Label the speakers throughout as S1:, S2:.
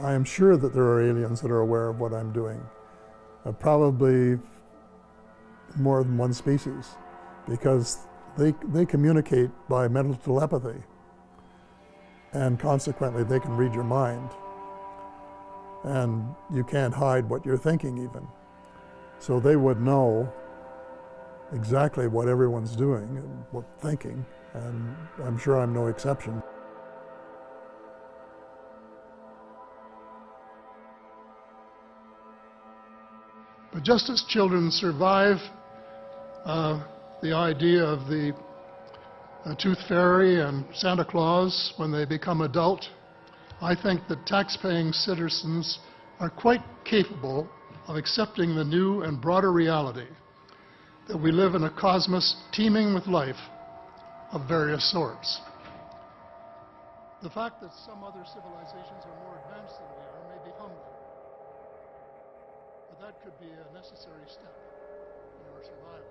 S1: I am sure that there are aliens that are aware of what I'm doing. Probably more than one species, because they communicate by mental telepathy, and consequently they can read your mind, and you can't hide what you're thinking even. So they would know exactly what everyone's doing and what thinking, and I'm sure I'm no exception.
S2: But just as children survive the idea of the tooth fairy and Santa Claus when they become adult, I think that tax-paying citizens are quite capable of accepting the new and broader reality that we live in a cosmos teeming with life of various sorts. The fact that some other civilizations are more advanced than we are may be humbling, but that could be a necessary step in our survival.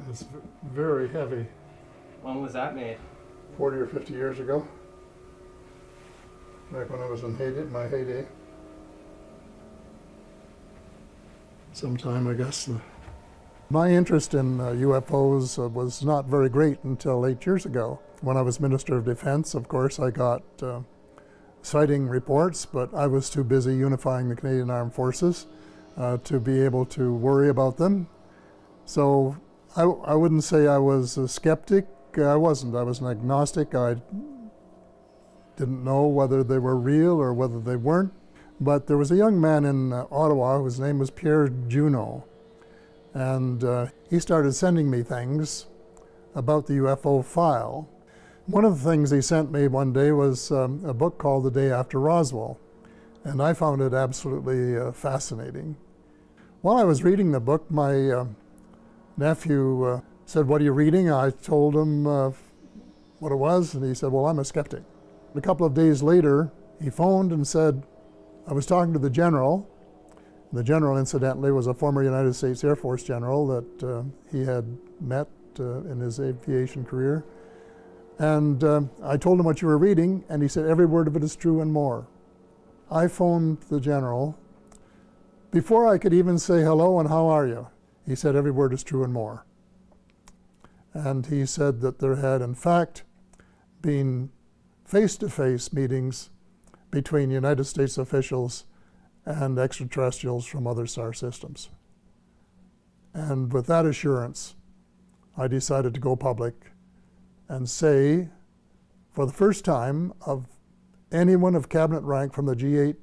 S1: It's very heavy.
S3: When was that made?
S1: 40 or 50 years ago, back when I was in my heyday. Sometime, I guess. My interest in UFOs was not very great until 8 years ago. When I was Minister of Defense, of course, I got sighting reports, but I was too busy unifying the Canadian Armed Forces to be able to worry about them. So I wouldn't say I was a skeptic. I wasn't. I was an agnostic. I didn't know whether they were real or whether they weren't. But there was a young man in Ottawa whose name was Pierre Juno, and he started sending me things about the UFO file. One of the things he sent me one day was a book called The Day After Roswell, and I found it absolutely fascinating. While I was reading the book, my nephew said, "What are you reading?" I told him what it was, and he said, "Well, I'm a skeptic." A couple of days later, he phoned and said, I was talking to the general. The general, incidentally, was a former United States Air Force general that he had met in his aviation career. And I told him what you were reading, and he said, "Every word of it is true and more." I phoned the general. Before I could even say hello and how are you, he said, "Every word is true and more." And he said that there had, in fact, been face-to-face meetings between United States officials and extraterrestrials from other star systems. And with that assurance, I decided to go public and say, for the first time, of anyone of cabinet rank from the G8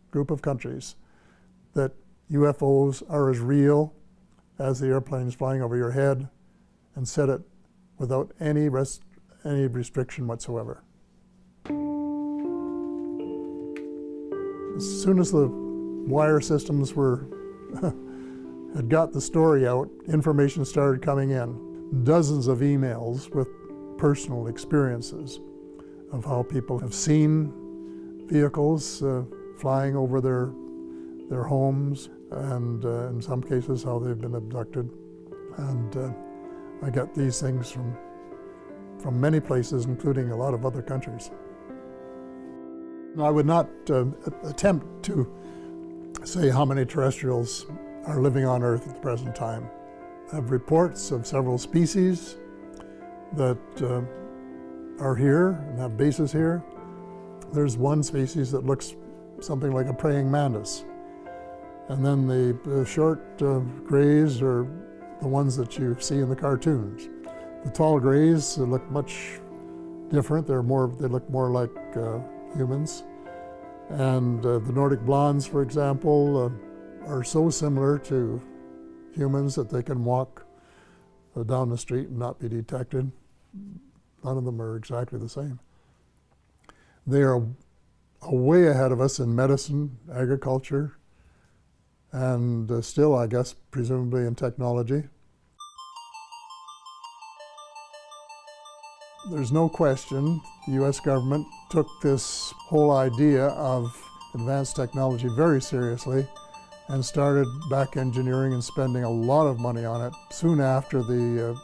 S1: group of countries, that UFOs are as real as the airplanes flying over your head, and said it without any restriction whatsoever. As soon as the wire systems had got the story out, information started coming in. Dozens of emails with personal experiences of how people have seen vehicles flying over their homes, and in some cases how they've been abducted. And I got these things from many places, including a lot of other countries. I would not attempt to say how many terrestrials are living on Earth at the present time. I have reports of several species that are here and have bases here. There's one species that looks something like a praying mantis. And then the short grays are the ones that you see in the cartoons. The tall grays look much different. They look more like humans. And the Nordic blondes, for example, are so similar to humans that they can walk down the street and not be detected. None of them are exactly the same. They are way ahead of us in medicine, agriculture, and still, I guess, presumably in technology. There's no question the U.S. government took this whole idea of advanced technology very seriously and started back engineering and spending a lot of money on it soon after the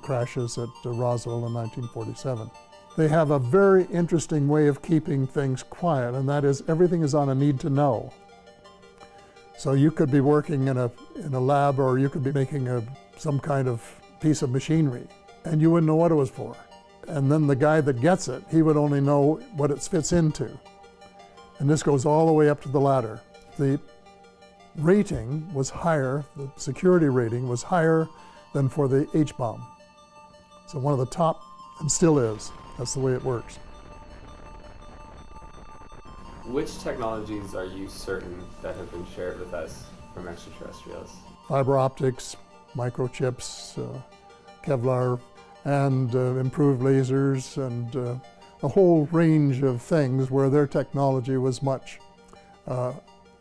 S1: crashes at Roswell in 1947. They have a very interesting way of keeping things quiet, and that is everything is on a need to know. So you could be working in a lab, or you could be making some kind of piece of machinery, and you wouldn't know what it was for. And then the guy that gets it, he would only know what it fits into. And this goes all the way up to the ladder. The rating was higher, the security rating was higher than for the H-bomb. So one of the top, and still is. That's the way it works.
S4: Which technologies are you certain that have been shared with us from extraterrestrials?
S1: Fiber optics, microchips, Kevlar, and improved lasers, and a whole range of things where their technology was much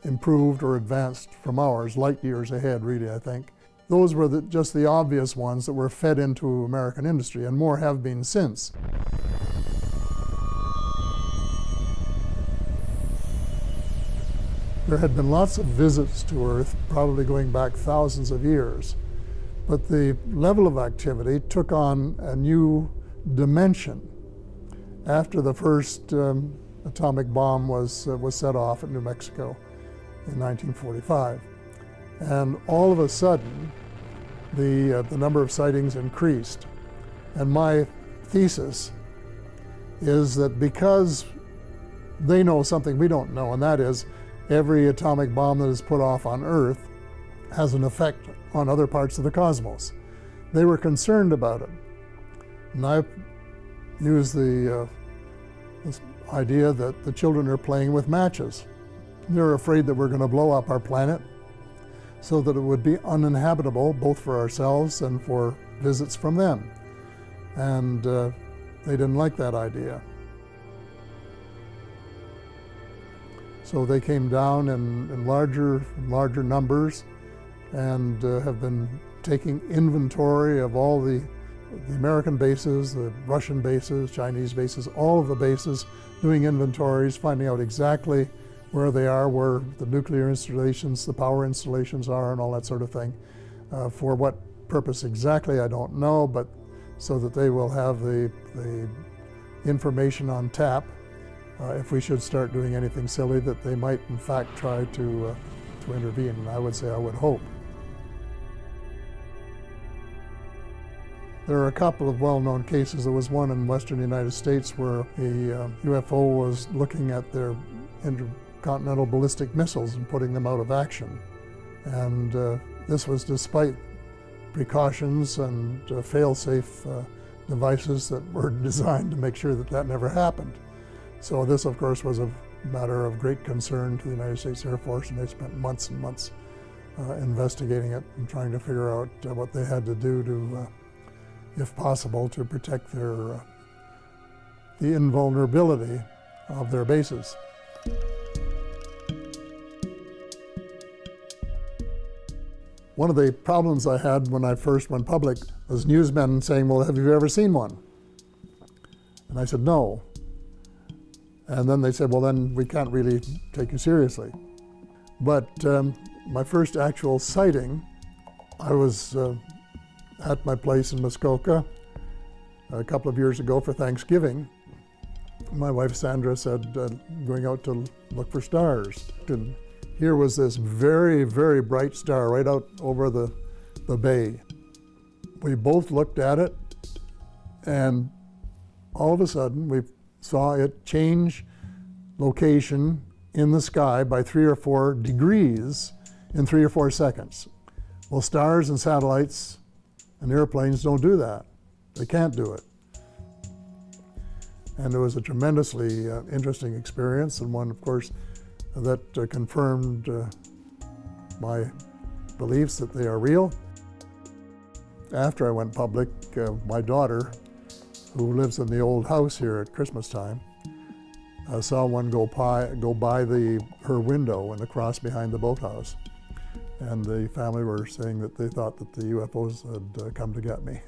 S1: improved or advanced from ours, light years ahead, really, I think. Those were just the obvious ones that were fed into American industry, and more have been since. There had been lots of visits to Earth, probably going back thousands of years, but the level of activity took on a new dimension after the first atomic bomb was set off at New Mexico in 1945. And all of a sudden, the number of sightings increased. And my thesis is that because they know something we don't know, and that is every atomic bomb that is put off on Earth has an effect on other parts of the cosmos. They were concerned about it. And I used this idea that the children are playing with matches. They're afraid that we're going to blow up our planet so that it would be uninhabitable both for ourselves and for visits from them. And they didn't like that idea. So they came down in larger numbers and have been taking inventory of all the American bases, the Russian bases, Chinese bases, all of the bases, doing inventories, finding out exactly where they are, where the nuclear installations, the power installations are, and all that sort of thing. For what purpose exactly, I don't know, but so that they will have the information on tap if we should start doing anything silly, that they might in fact try to intervene. And I would say, I would hope. There are a couple of well-known cases. There was one in western United States where a UFO was looking at their intercontinental ballistic missiles and putting them out of action. And this was despite precautions and fail-safe devices that were designed to make sure that that never happened. So this, of course, was a matter of great concern to the United States Air Force, and they spent months and months investigating it and trying to figure out what they had to do to, if possible, to protect the invulnerability of their bases. One of the problems I had when I first went public was newsmen saying, well, have you ever seen one? And I said, no. And then they said, well, then we can't really take you seriously. But my first actual sighting, I was at my place in Muskoka a couple of years ago for Thanksgiving. My wife Sandra said, going out to look for stars. And here was this very, very bright star right out over the bay. We both looked at it, and all of a sudden we saw it change location in the sky by 3 or 4 degrees in 3 or 4 seconds. Well, stars and satellites and airplanes don't do that. They can't do it. And it was a tremendously interesting experience, and one, of course, that confirmed my beliefs that they are real. After I went public, my daughter, who lives in the old house here at Christmas time, saw one go by her window in the cross behind the boathouse. And the family were saying that they thought that the UFOs had come to get me.